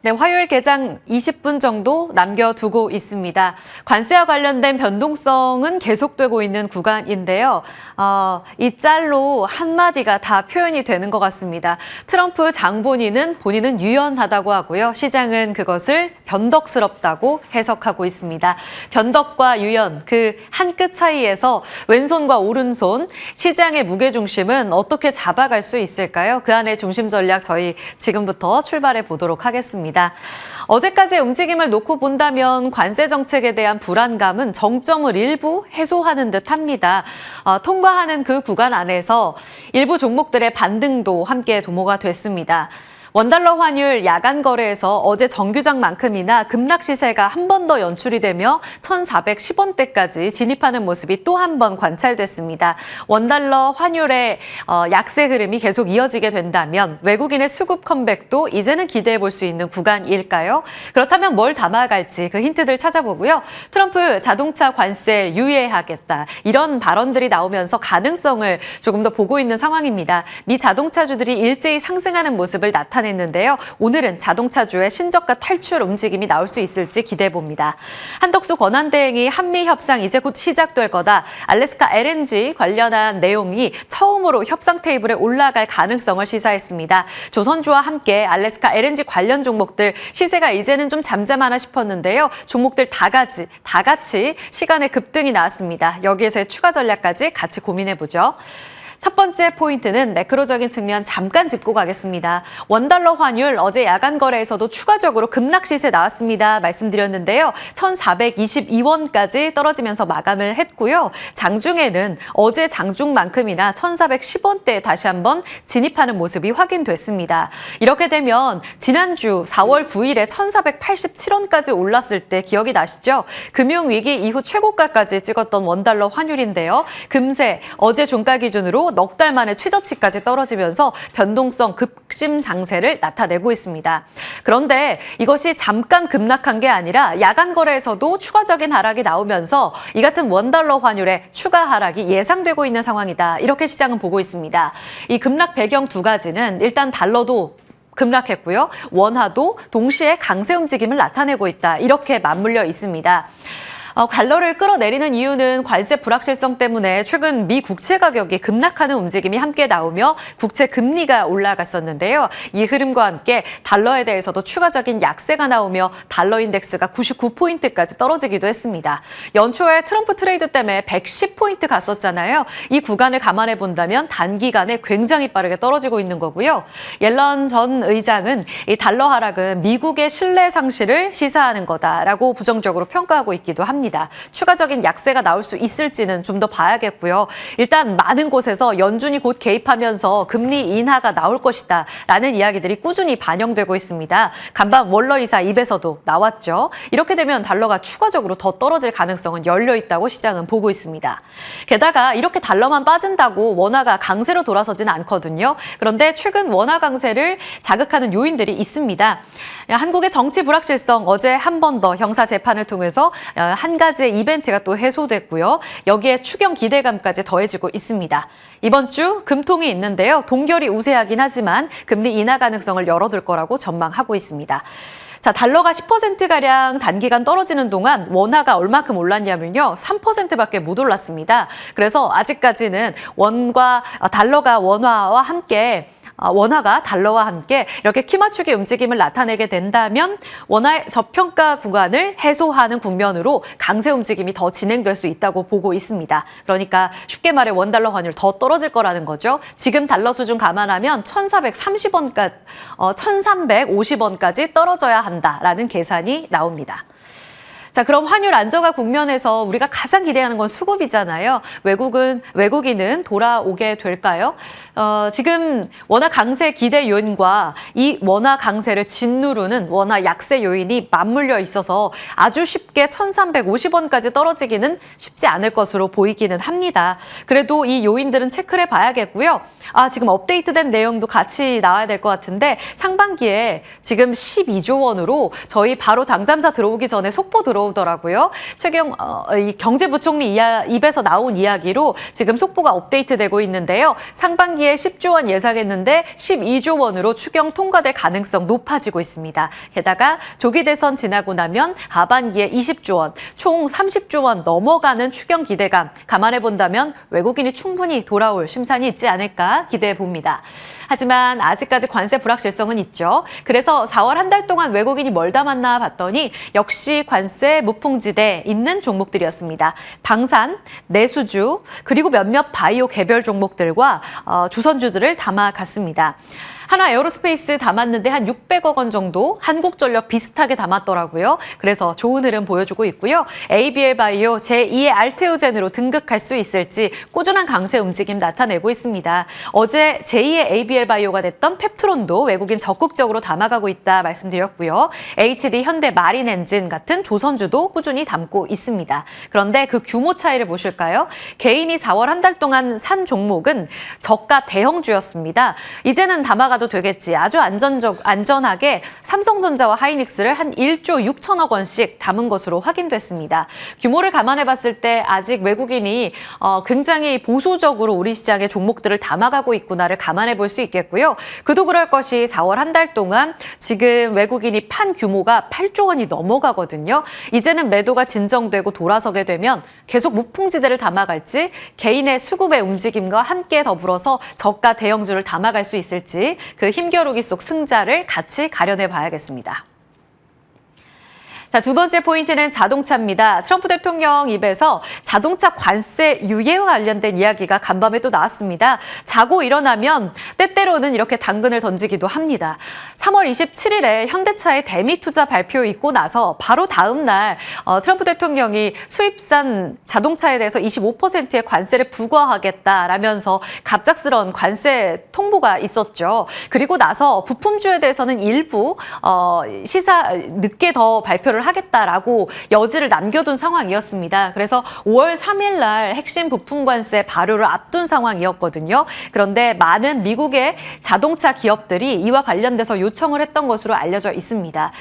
네, 화요일 개장 20분 정도 남겨두고 있습니다. 관세와 관련된 변동성은 계속되고 있는 구간인데요. 이 짤로 한마디가 다 표현이 되는 것 같습니다. 트럼프 장본인은 본인은 유연하다고 하고요. 시장은 그것을 변덕스럽다고 해석하고 있습니다. 변덕과 유연, 그 한 끗 차이에서 왼손과 오른손, 시장의 무게중심은 어떻게 잡아갈 수 있을까요? 그 안에 중심 전략 저희 지금부터 출발해 보도록 하겠습니다. 어제까지의 움직임을 놓고 본다면 관세 정책에 대한 불안감은 정점을 일부 해소하는 듯합니다. 통과하는 그 구간 안에서 일부 종목들의 반등도 함께 도모가 됐습니다. 원달러 환율 야간 거래에서 어제 정규장만큼이나 급락 시세가 한 번 더 연출이 되며 1,410원대까지 진입하는 모습이 또 한 번 관찰됐습니다. 원달러 환율의 약세 흐름이 계속 이어지게 된다면 외국인의 수급 컴백도 이제는 기대해 볼 수 있는 구간일까요? 그렇다면 뭘 담아갈지 그 힌트들 찾아보고요. 트럼프 자동차 관세 유예하겠다. 이런 발언들이 나오면서 가능성을 조금 더 보고 있는 상황입니다. 미 자동차주들이 일제히 상승하는 모습을 나타냈는데요. 오늘은 자동차주의 신저가 탈출 움직임이 나올 수 있을지 기대해봅니다. 한덕수 권한대행이 한미 협상 이제 곧 시작될 거다. 알래스카 LNG 관련한 내용이 처음으로 협상 테이블에 올라갈 가능성을 시사했습니다. 조선주와 함께 알래스카 LNG 관련 종목들 시세가 이제는 좀 잠잠하나 싶었는데요. 종목들 다 같이 시간의 급등이 나왔습니다. 여기에서의 추가 전략까지 같이 고민해보죠. 첫 번째 포인트는 매크로적인 측면 잠깐 짚고 가겠습니다. 원달러 환율 어제 야간 거래에서도 추가적으로 급락 시세 나왔습니다. 말씀드렸는데요. 1,422원까지 떨어지면서 마감을 했고요. 장중에는 어제 장중만큼이나 1,410원대에 다시 한번 진입하는 모습이 확인됐습니다. 이렇게 되면 지난주 4월 9일에 1,487원까지 올랐을 때 기억이 나시죠? 금융위기 이후 최고가까지 찍었던 원달러 환율인데요. 금세 어제 종가 기준으로 넉 달 만에 최저치까지 떨어지면서 변동성 급심 장세를 나타내고 있습니다. 그런데 이것이 잠깐 급락한 게 아니라 야간 거래에서도 추가적인 하락이 나오면서 이 같은 원달러 환율의 추가 하락이 예상되고 있는 상황이다. 이렇게 시장은 보고 있습니다. 이 급락 배경 두 가지는 일단 달러도 급락했고요. 원화도 동시에 강세 움직임을 나타내고 있다. 이렇게 맞물려 있습니다. 달러를 끌어내리는 이유는 관세 불확실성 때문에 최근 미 국채 가격이 급락하는 움직임이 함께 나오며 국채 금리가 올라갔었는데요. 이 흐름과 함께 달러에 대해서도 추가적인 약세가 나오며 달러 인덱스가 99포인트까지 떨어지기도 했습니다. 연초에 트럼프 트레이드 때문에 110포인트 갔었잖아요. 이 구간을 감안해 본다면 단기간에 굉장히 빠르게 떨어지고 있는 거고요. 옐런 전 의장은 이 달러 하락은 미국의 신뢰 상실을 시사하는 거다라고 부정적으로 평가하고 있기도 합니다. 추가적인 약세가 나올 수 있을지는 좀 더 봐야겠고요. 일단 많은 곳에서 연준이 곧 개입하면서 금리 인하가 나올 것이다 라는 이야기들이 꾸준히 반영되고 있습니다. 간밤 월러 이사 입에서도 나왔죠. 이렇게 되면 달러가 추가적으로 더 떨어질 가능성은 열려 있다고 시장은 보고 있습니다. 게다가 이렇게 달러만 빠진다고 원화가 강세로 돌아서지는 않거든요. 그런데 최근 원화 강세를 자극하는 요인들이 있습니다. 한국의 정치 불확실성 어제 한 번 더 형사 재판을 통해서 한 가지의 이벤트가 또 해소됐고요. 여기에 추경 기대감까지 더해지고 있습니다. 이번 주 금통이 있는데요. 동결이 우세하긴 하지만 금리 인하 가능성을 열어둘 거라고 전망하고 있습니다. 자, 달러가 10%가량 단기간 떨어지는 동안 원화가 얼마큼 올랐냐면요. 3%밖에 못 올랐습니다. 그래서 아직까지는 달러가 원화가 달러와 함께 이렇게 키 맞추기 움직임을 나타내게 된다면 원화의 저평가 구간을 해소하는 국면으로 강세 움직임이 더 진행될 수 있다고 보고 있습니다. 그러니까 쉽게 말해 원달러 환율 더 떨어질 거라는 거죠. 지금 달러 수준 감안하면 1,350원까지 떨어져야 한다라는 계산이 나옵니다. 자, 그럼 환율 안정화 국면에서 우리가 가장 기대하는 건 수급이잖아요. 외국인은 돌아오게 될까요? 지금 원화 강세 기대 요인과 이 원화 강세를 짓누르는 원화 약세 요인이 맞물려 있어서 아주 쉽게 1,350원까지 떨어지기는 쉽지 않을 것으로 보이기는 합니다. 그래도 이 요인들은 체크를 해봐야겠고요. 지금 업데이트된 내용도 같이 나와야 될 것 같은데 상반기에 지금 12조 원으로 저희 바로 당잠사 들어오기 전에 속보 들어온 들어오더라고요. 최경 이 경제부총리 입에서 나온 이야기로 지금 속보가 업데이트되고 있는데요. 상반기에 10조 원 예상했는데 12조 원으로 추경 통과될 가능성 높아지고 있습니다. 게다가 조기 대선 지나고 나면 하반기에 20조 원, 총 30조 원 넘어가는 추경 기대감 감안해 본다면 외국인이 충분히 돌아올 심산이 있지 않을까 기대해 봅니다. 하지만 아직까지 관세 불확실성은 있죠. 그래서 4월 한 달 동안 외국인이 뭘 담았나 봤더니 역시 관세 무풍지대에 있는 종목들이었습니다. 방산, 내수주, 그리고 몇몇 바이오 개별 종목들과 조선주들을 담아갔습니다. 하나 에어로스페이스 담았는데 한 600억 원 정도, 한국전력 비슷하게 담았더라고요. 그래서 좋은 흐름 보여주고 있고요. ABL 바이오 제2의 알테오젠으로 등극할 수 있을지 꾸준한 강세 움직임 나타내고 있습니다. 어제 제2의 ABL 바이오가 됐던 펩트론도 외국인 적극적으로 담아가고 있다 말씀드렸고요. HD 현대 마린 엔진 같은 조선주도 꾸준히 담고 있습니다. 그런데 그 규모 차이를 보실까요? 개인이 4월 한 달 동안 산 종목은 저가 대형주였습니다. 이제는 담아가 도 되겠지. 아주 안전하게 삼성전자와 하이닉스를 한 1조 6천억 원씩 담은 것으로 확인됐습니다. 규모를 감안해 봤을 때 아직 외국인이 굉장히 보수적으로 우리 시장의 종목들을 담아가고 있구나를 감안해 볼 수 있겠고요. 그도 그럴 것이 4월 한 달 동안 지금 외국인이 판 규모가 8조 원이 넘어가거든요. 이제는 매도가 진정되고 돌아서게 되면 계속 무풍지대를 담아갈지 개인의 수급의 움직임과 함께 더불어서 저가 대형주를 담아갈 수 있을지 그 힘겨루기 속 승자를 같이 가려내 봐야겠습니다. 자, 두 번째 포인트는 자동차입니다. 트럼프 대통령 입에서 자동차 관세 유예와 관련된 이야기가 간밤에 또 나왔습니다. 자고 일어나면 때때로는 이렇게 당근을 던지기도 합니다. 3월 27일에 현대차의 대미 투자 발표 있고 나서 바로 다음 날 트럼프 대통령이 수입산 자동차에 대해서 25%의 관세를 부과하겠다라면서 갑작스러운 관세 통보가 있었죠. 그리고 나서 부품주에 대해서는 일부 늦게 더 발표를 하겠다라고 여지를 남겨둔 상황이었습니다. 그래서 5월 3일 날 핵심 부품 관세 발효를 앞둔 상황이었거든요. 그런데 많은 미국의 자동차 기업들이 이와 관련돼서 요청을 했던 것으로 알려져 있습니다.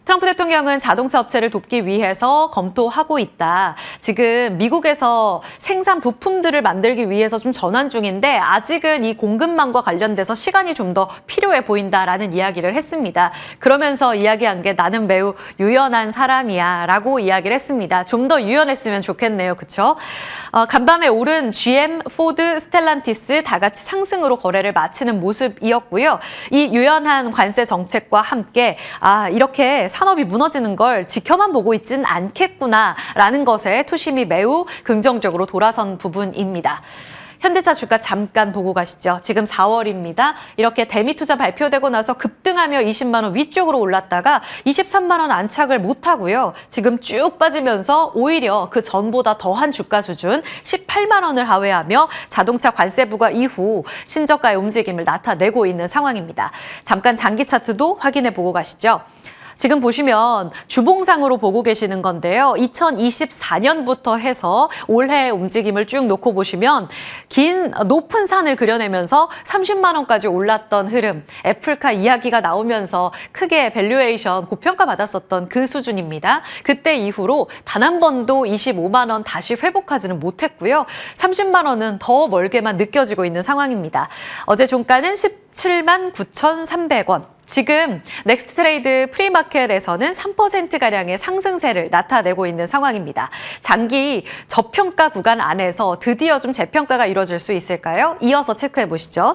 트럼프 대통령은 자동차 업체를 돕기 위해서 검토하고 있다. 지금 미국에서 생산 부품들을 만들기 위해서 좀 전환 중인데 아직은 이 공급망과 관련돼서 시간이 좀 더 필요해 보인다라는 이야기를 했습니다. 그러면서 이야기한 게 나는 매우 유연한 사람이야 라고 이야기를 했습니다. 좀 더 유연했으면 좋겠네요. 그렇죠? 간밤에 오른 GM, 포드, 스텔란티스 다 같이 상승으로 거래를 마치는 모습이었고요. 이 유연한 관세 정책과 함께 이렇게 산업이 무너지는 걸 지켜만 보고 있진 않겠구나라는 것에 투심이 매우 긍정적으로 돌아선 부분입니다. 현대차 주가 잠깐 보고 가시죠. 지금 4월입니다. 이렇게 대미 투자 발표되고 나서 급등하며 20만 원 위쪽으로 올랐다가 23만 원 안착을 못하고요. 지금 쭉 빠지면서 오히려 그 전보다 더한 주가 수준 18만 원을 하회하며 자동차 관세 부과 이후 신저가의 움직임을 나타내고 있는 상황입니다. 잠깐 장기 차트도 확인해 보고 가시죠. 지금 보시면 주봉상으로 보고 계시는 건데요. 2024년부터 해서 올해 움직임을 쭉 놓고 보시면 긴 높은 산을 그려내면서 30만 원까지 올랐던 흐름, 애플카 이야기가 나오면서 크게 밸류에이션 고평가 받았었던 그 수준입니다. 그때 이후로 단 한 번도 25만 원 다시 회복하지는 못했고요. 30만 원은 더 멀게만 느껴지고 있는 상황입니다. 어제 종가는 17만 9,300원. 지금 넥스트 트레이드 프리마켓에서는 3%가량의 상승세를 나타내고 있는 상황입니다. 장기 저평가 구간 안에서 드디어 좀 재평가가 이루어질 수 있을까요? 이어서 체크해 보시죠.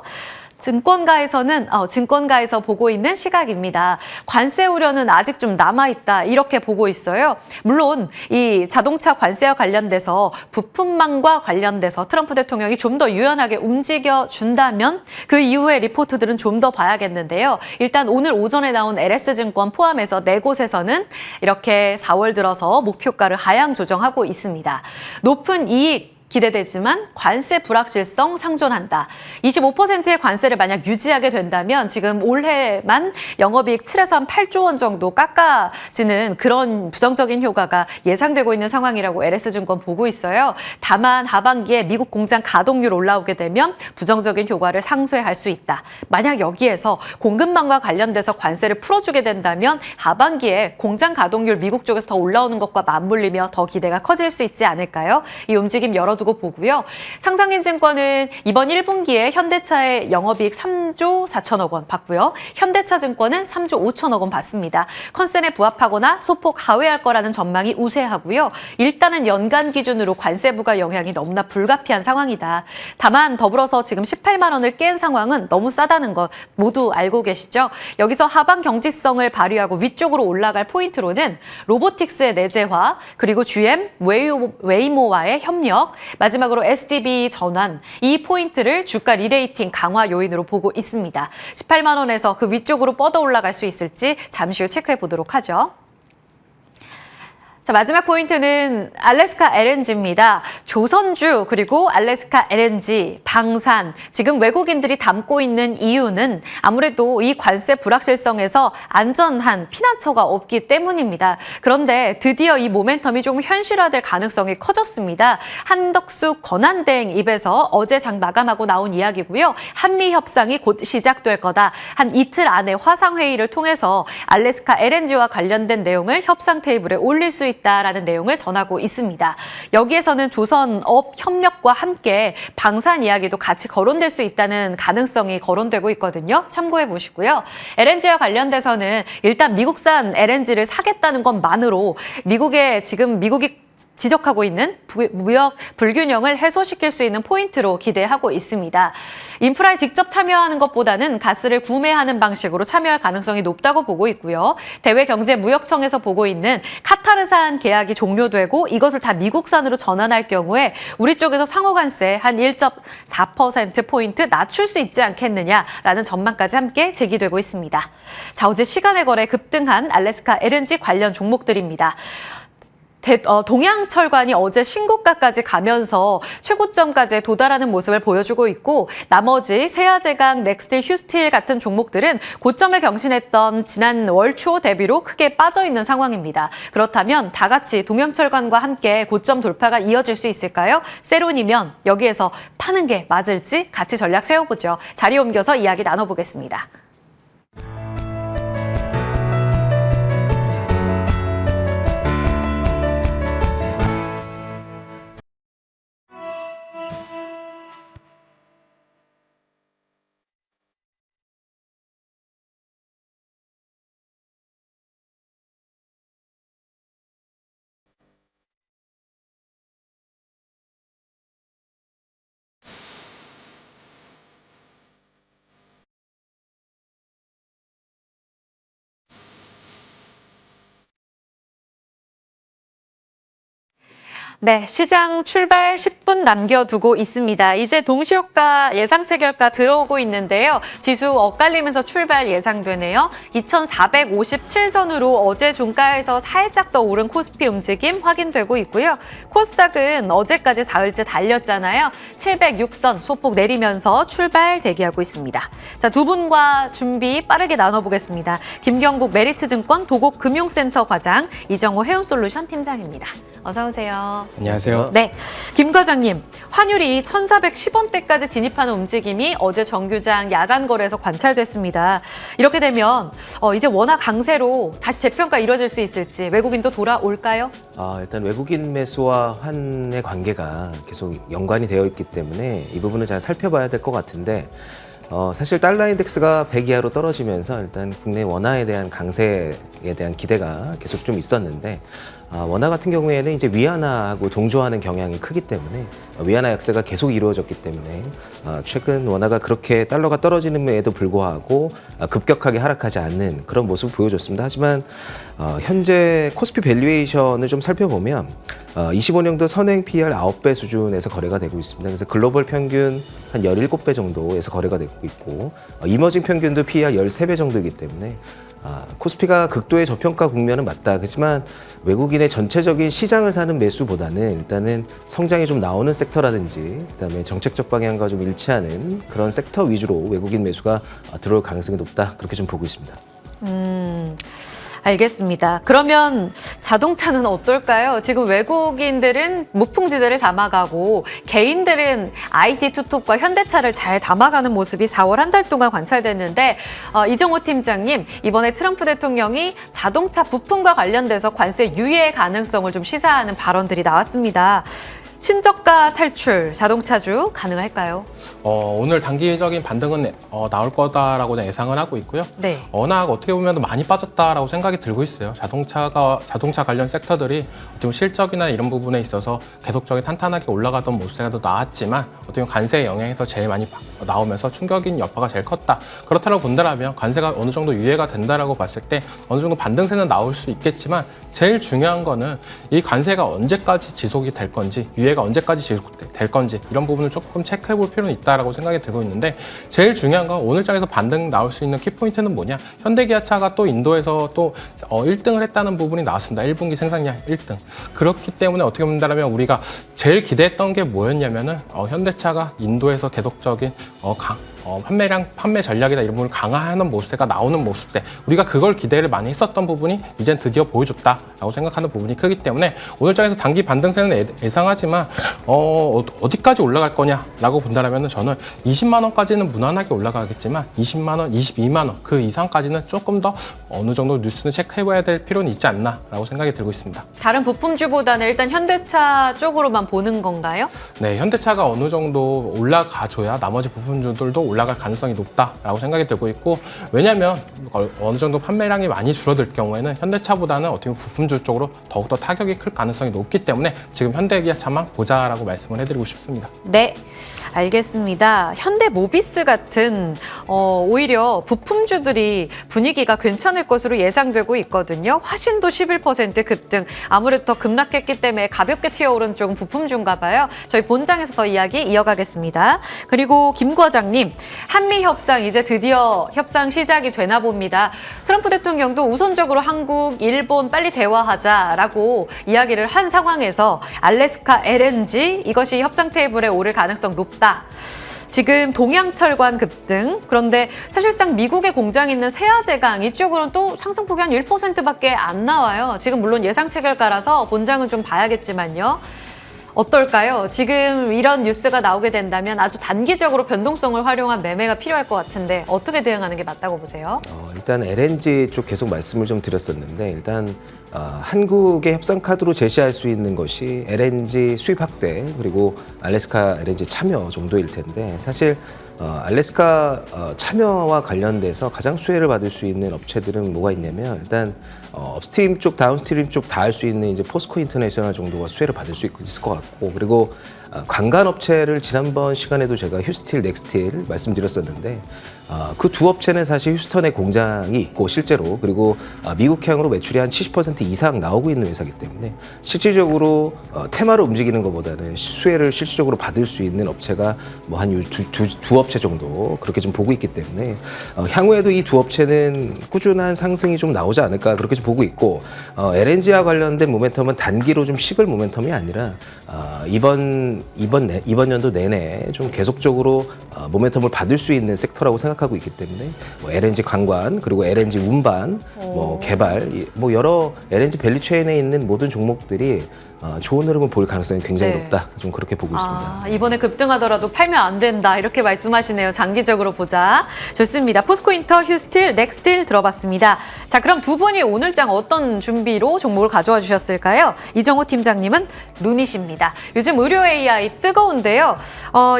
증권가에서 보고 있는 시각입니다. 관세 우려는 아직 좀 남아있다 이렇게 보고 있어요. 물론 이 자동차 관세와 관련돼서 부품망과 관련돼서 트럼프 대통령이 좀 더 유연하게 움직여준다면 그 이후의 리포트들은 좀 더 봐야겠는데요. 일단 오늘 오전에 나온 LS증권 포함해서 네 곳에서는 이렇게 4월 들어서 목표가를 하향 조정하고 있습니다. 높은 이익 기대되지만 관세 불확실성 상존한다. 25%의 관세를 만약 유지하게 된다면 지금 올해만 영업이익 7에서 한 8조 원 정도 깎아지는 그런 부정적인 효과가 예상되고 있는 상황이라고 LS증권 보고 있어요. 다만 하반기에 미국 공장 가동률 올라오게 되면 부정적인 효과를 상쇄할 수 있다. 만약 여기에서 공급망과 관련돼서 관세를 풀어주게 된다면 하반기에 공장 가동률 미국 쪽에서 더 올라오는 것과 맞물리며 더 기대가 커질 수 있지 않을까요? 이 움직임 열어두고 보고요. 상상인증권은 이번 1분기에 현대차의 영업이익 3조 4천억 원 받고요. 현대차증권은 3조 5천억 원 받습니다. 컨센에 부합하거나 소폭 하회할 거라는 전망이 우세하고요. 일단은 연간 기준으로 관세 부과 영향이 너무나 불가피한 상황이다. 다만 더불어서 지금 18만 원을 깬 상황은 너무 싸다는 것 모두 알고 계시죠? 여기서 하반 경직성을 발휘하고 위쪽으로 올라갈 포인트로는 로보틱스의 내재화, 그리고 GM, 웨이모와의 협력, 마지막으로 SDB 전환, 이 포인트를 주가 리레이팅 강화 요인으로 보고 있습니다. 18만 원에서 그 위쪽으로 뻗어 올라갈 수 있을지 잠시 후 체크해 보도록 하죠. 자, 마지막 포인트는 알래스카 LNG입니다. 조선주 그리고 알래스카 LNG, 방산, 지금 외국인들이 담고 있는 이유는 아무래도 이 관세 불확실성에서 안전한 피난처가 없기 때문입니다. 그런데 드디어 이 모멘텀이 조금 현실화될 가능성이 커졌습니다. 한덕수 권한대행 입에서 어제 장 마감하고 나온 이야기고요. 한미 협상이 곧 시작될 거다. 한 이틀 안에 화상회의를 통해서 알래스카 LNG와 관련된 내용을 협상 테이블에 올릴 수 있다라는 내용을 전하고 있습니다. 여기에서는 조선업 협력과 함께 방산 이야기도 같이 거론될 수 있다는 가능성이 거론되고 있거든요. 참고해 보시고요. LNG와 관련돼서는 일단 미국산 LNG를 사겠다는 것만으로 미국이 지적하고 있는 무역 불균형을 해소시킬 수 있는 포인트로 기대하고 있습니다. 인프라에 직접 참여하는 것보다는 가스를 구매하는 방식으로 참여할 가능성이 높다고 보고 있고요. 대외경제무역청에서 보고 있는 카타르산 계약이 종료되고 이것을 다 미국산으로 전환할 경우에 우리 쪽에서 상호관세 한 1.4%포인트 낮출 수 있지 않겠느냐라는 전망까지 함께 제기되고 있습니다. 자, 어제 시간의 거래 급등한 알래스카 LNG 관련 종목들입니다. 동양철관이 어제 신고가까지 가면서 최고점까지 도달하는 모습을 보여주고 있고 나머지 세아제강, 넥스틸, 휴스틸 같은 종목들은 고점을 경신했던 지난 월 초 대비로 크게 빠져있는 상황입니다. 그렇다면 다 같이 동양철관과 함께 고점 돌파가 이어질 수 있을까요? 세론이면 여기에서 파는 게 맞을지 같이 전략 세워보죠. 자리 옮겨서 이야기 나눠보겠습니다. 네, 시장 출발 10분 남겨두고 있습니다. 이제 동시효과 예상 체결가 들어오고 있는데요. 지수 엇갈리면서 출발 예상되네요. 2457선으로 어제 종가에서 살짝 더 오른 코스피 움직임 확인되고 있고요. 코스닥은 어제까지 사흘째 달렸잖아요. 706선 소폭 내리면서 출발 대기하고 있습니다. 자, 두 분과 준비 빠르게 나눠보겠습니다. 김경국 메리츠증권 도곡금융센터 과장, 이정호 해운솔루션 팀장입니다. 어서 오세요. 안녕하세요. 네, 김 과장님, 환율이 1,410원대까지 진입하는 움직임이 어제 정규장 야간 거래에서 관찰됐습니다. 이렇게 되면 이제 원화 강세로 다시 재평가 이루어질 수 있을지 외국인도 돌아올까요? 일단 외국인 매수와 환의 관계가 계속 연관이 되어 있기 때문에 이 부분을 잘 살펴봐야 될 것 같은데 사실 달러 인덱스가 100 이하로 떨어지면서 일단 국내 원화에 대한 강세에 대한 기대가 계속 좀 있었는데 원화 같은 경우에는 이제 위안화하고 동조하는 경향이 크기 때문에 위안화 약세가 계속 이루어졌기 때문에 최근 원화가 그렇게 달러가 떨어지는에도 불구하고 급격하게 하락하지 않는 그런 모습을 보여줬습니다. 하지만 현재 코스피 밸류에이션을 좀 살펴보면 25년도 선행 PER 9배 수준에서 거래가 되고 있습니다. 그래서 글로벌 평균 한 17배 정도에서 거래가 되고 있고 이머징 평균도 PER 13배 정도이기 때문에 코스피가 극도의 저평가 국면은 맞다. 그렇지만 외국인의 전체적인 시장을 사는 매수보다는 일단은 성장이 좀 나오는 섹터라든지 그다음에 정책적 방향과 좀 일치하는 그런 섹터 위주로 외국인 매수가 들어올 가능성이 높다. 그렇게 좀 보고 있습니다. 알겠습니다. 그러면 자동차는 어떨까요? 지금 외국인들은 무풍지대를 담아가고 개인들은 IT 투톱과 현대차를 잘 담아가는 모습이 4월 한 달 동안 관찰됐는데 이정호 팀장님, 이번에 트럼프 대통령이 자동차 부품과 관련돼서 관세 유예 가능성을 좀 시사하는 발언들이 나왔습니다. 신저가 탈출, 자동차주 가능할까요? 오늘 단기적인 반등은 나올 거다라고 예상을 하고 있고요. 네. 워낙 어떻게 보면 많이 빠졌다라고 생각이 들고 있어요. 자동차 관련 섹터들이 어떻게 보면 실적이나 이런 부분에 있어서 계속적인 탄탄하게 올라가던 모습이 더 나왔지만 어떻게 보면 관세의 영향에서 제일 많이 나오면서 충격인 여파가 제일 컸다. 그렇다고 본다면 관세가 어느 정도 유예가 된다라고 봤을 때 어느 정도 반등세는 나올 수 있겠지만 제일 중요한 거는 이 관세가 언제까지 지속이 될 건지 유예가 언제까지 지속될 건지 이런 부분을 조금 체크해 볼 필요는 있다라고 생각이 들고 있는데 제일 중요한 건 오늘장에서 반등 나올 수 있는 키포인트는 뭐냐? 현대기아차가 또 인도에서 또 1등을 했다는 부분이 나왔습니다. 1분기 생산량 1등. 그렇기 때문에 어떻게 본다면 우리가 제일 기대했던 게 뭐였냐면은 현대차가 인도에서 계속적인 판매 전략이나 이런 부분을 강화하는 모습세가 나오는 모습세. 우리가 그걸 기대를 많이 했었던 부분이 이젠 드디어 보여줬다라고 생각하는 부분이 크기 때문에 오늘장에서 단기 반등세는 예상하지만 어디까지 올라갈 거냐라고 본다면 저는 20만 원까지는 무난하게 올라가겠지만 20만 원, 22만 원 그 이상까지는 조금 더 어느 정도 뉴스는 체크해봐야 될 필요는 있지 않나라고 생각이 들고 있습니다. 다른 부품주보다는 일단 현대차 쪽으로만 보는 건가요? 네, 현대차가 어느 정도 올라가줘야 나머지 부품주들도 올라갈 가능성이 높다라고 생각이 들고 있고 왜냐하면 어느 정도 판매량이 많이 줄어들 경우에는 현대차보다는 어떻게 보면 부품주 쪽으로 더욱더 타격이 클 가능성이 높기 때문에 지금 현대기아차만 보자라고 말씀을 해드리고 싶습니다. 네, 알겠습니다. 현대모비스 같은 오히려 부품주들이 분위기가 괜찮을 것으로 예상되고 있거든요. 화신도 11% 급등. 아무래도 더 급락했기 때문에 가볍게 튀어오른 쪽은 부품주인가 봐요. 저희 본장에서 더 이야기 이어가겠습니다. 그리고 김 과장님, 한미 협상 이제 드디어 협상 시작이 되나 봅니다. 트럼프 대통령도 우선적으로 한국, 일본 빨리 대화하자라고 이야기를 한 상황에서 알래스카 LNG 이것이 협상 테이블에 오를 가능성 높다. 지금 동양철관 급등. 그런데 사실상 미국에 공장이 있는 세아제강 이쪽으로는 또 상승폭이 한 1%밖에 안 나와요. 지금 물론 예상책을 깔아서 본장은 좀 봐야겠지만요. 어떨까요? 지금 이런 뉴스가 나오게 된다면 아주 단기적으로 변동성을 활용한 매매가 필요할 것 같은데 어떻게 대응하는 게 맞다고 보세요? 일단 LNG 쪽 계속 말씀을 좀 드렸었는데 일단 한국의 협상 카드로 제시할 수 있는 것이 LNG 수입 확대 그리고 알래스카 LNG 참여 정도일 텐데 사실 알래스카 참여와 관련돼서 가장 수혜를 받을 수 있는 업체들은 뭐가 있냐면 일단 업스트림 쪽, 다운스트림 쪽 다 할 수 있는 이제 포스코 인터내셔널 정도가 수혜를 받을 수 있을 것 같고 그리고 관간 업체를 지난번 시간에도 제가 휴스틸, 넥스틸 말씀드렸었는데 그 두 업체는 사실 휴스턴에 공장이 있고 실제로 그리고 미국향으로 매출이 한 70% 이상 나오고 있는 회사이기 때문에 실질적으로 테마로 움직이는 것보다는 수혜를 실질적으로 받을 수 있는 업체가 뭐 한 두 업체 정도 그렇게 좀 보고 있기 때문에 향후에도 이 두 업체는 꾸준한 상승이 좀 나오지 않을까 그렇게 좀 보고 있고 LNG와 관련된 모멘텀은 단기로 좀 식을 모멘텀이 아니라 이번 연도 내내 좀 계속적으로 모멘텀을 받을 수 있는 섹터라고 생각하고 있기 때문에 뭐 LNG 관관 그리고 LNG 운반, 뭐 개발, 뭐 여러 LNG 밸류체인에 있는 모든 종목들이 좋은 흐름을 볼 가능성이 굉장히 네. 높다. 좀 그렇게 보고 있습니다. 이번에 급등하더라도 팔면 안 된다 이렇게 말씀하시네요. 장기적으로 보자. 좋습니다. 포스코인터, 휴스틸, 넥스틸 들어봤습니다. 자, 그럼 두 분이 오늘장 어떤 준비로 종목을 가져와 주셨을까요? 이정호 팀장님은 루닛입니다. 요즘 의료 AI 뜨거운데요.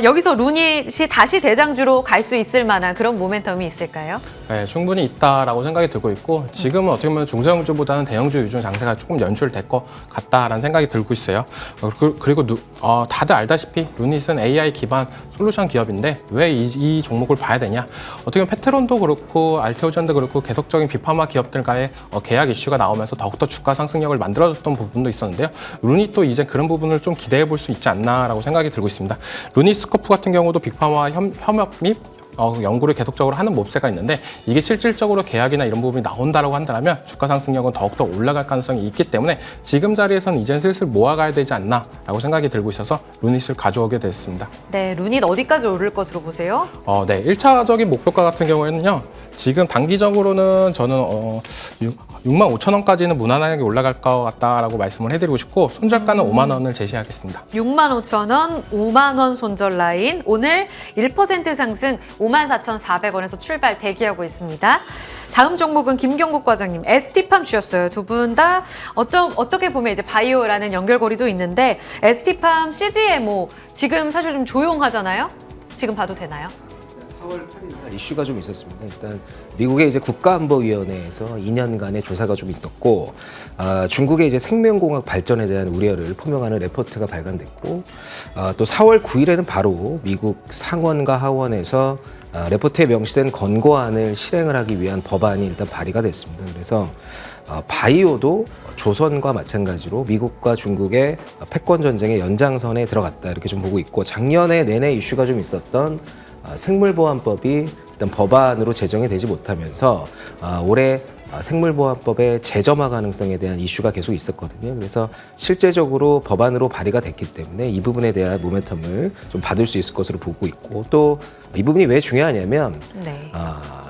여기서 루닛이 다시 대장주로 갈 수 있을 만한 그런 모멘텀이 있을까요? 네, 충분히 있다라고 생각이 들고 있고 지금은 어떻게 보면 중소형주보다는 대형주 위주 장세가 조금 연출될 것 같다라는 생각이 들고 있어요. 그리고 다들 알다시피 루닛은 AI 기반 솔루션 기업인데 왜 이 종목을 봐야 되냐? 어떻게 보면 페트론도 그렇고 알테오젠도 그렇고 계속적인 비파마 기업들과의 계약 이슈가 나오면서 더욱더 주가 상승력을 만들어줬던 부분도 있었는데요. 루닛도 이제 그런 부분을 좀 기대해 볼 수 있지 않나라고 생각이 들고 있습니다. 루닛 스코프 같은 경우도 빅파마와 협업 및 연구를 계속적으로 하는 몹새가 있는데 이게 실질적으로 계약이나 이런 부분이 나온다라고 한다면 주가 상승력은 더욱더 올라갈 가능성이 있기 때문에 지금 자리에서는 이젠 슬슬 모아가야 되지 않나라고 생각이 들고 있어서 루닛을 가져오게 됐습니다. 네, 루닛 어디까지 오를 것으로 보세요? 네, 1차적인 목표가 같은 경우에는요. 지금 단기적으로는 저는 6만 5천 원까지는 무난하게 올라갈 것 같다라고 말씀을 해드리고 싶고 손절가는 5만 원을 제시하겠습니다. 6만 5천 원, 5만 원 손절 라인. 오늘 1% 상승 54,400원에서 출발 대기하고 있습니다. 다음 종목은 김경국 과장님, ST팜 주셨어요. 두 분 다 어떻게 보면 이제 바이오라는 연결고리도 있는데 ST팜, CDMO 지금 사실 좀 조용하잖아요. 지금 봐도 되나요? 4월 8일 날 이슈가 좀 있었습니다. 일단 미국의 이제 국가안보위원회에서 2년간의 조사가 좀 있었고, 중국의 이제 생명공학 발전에 대한 우려를 포명하는 레포트가 발간됐고, 또 4월 9일에는 바로 미국 상원과 하원에서 레포트에 명시된 권고안을 실행을 하기 위한 법안이 일단 발의가 됐습니다. 그래서 바이오도 조선과 마찬가지로 미국과 중국의 패권 전쟁의 연장선에 들어갔다 이렇게 좀 보고 있고, 작년에 내내 이슈가 좀 있었던 생물보안법이 일단 법안으로 제정이 되지 못하면서 올해 생물보안법의 재점화 가능성에 대한 이슈가 계속 있었거든요. 그래서 실제적으로 법안으로 발의가 됐기 때문에 이 부분에 대한 모멘텀을 좀 받을 수 있을 것으로 보고 있고, 또 이 부분이 왜 중요하냐면 네.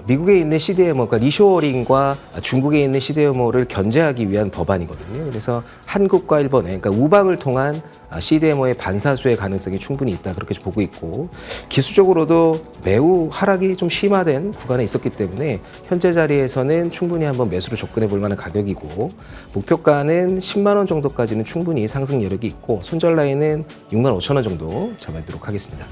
미국에 있는 CDMO, 그러니까 리쇼어링과 중국에 있는 CDMO를 견제하기 위한 법안이거든요. 그래서 한국과 일본에, 그러니까 우방을 통한 CDMO의 반사수의 가능성이 충분히 있다 그렇게 보고 있고, 기술적으로도 매우 하락이 좀 심화된 구간에 있었기 때문에 현재 자리에서는 충분히 한번 매수로 접근해 볼 만한 가격이고, 목표가는 10만 원 정도까지는 충분히 상승 여력이 있고 손절 라인은 6만 5천 원 정도 잡아두도록 하겠습니다.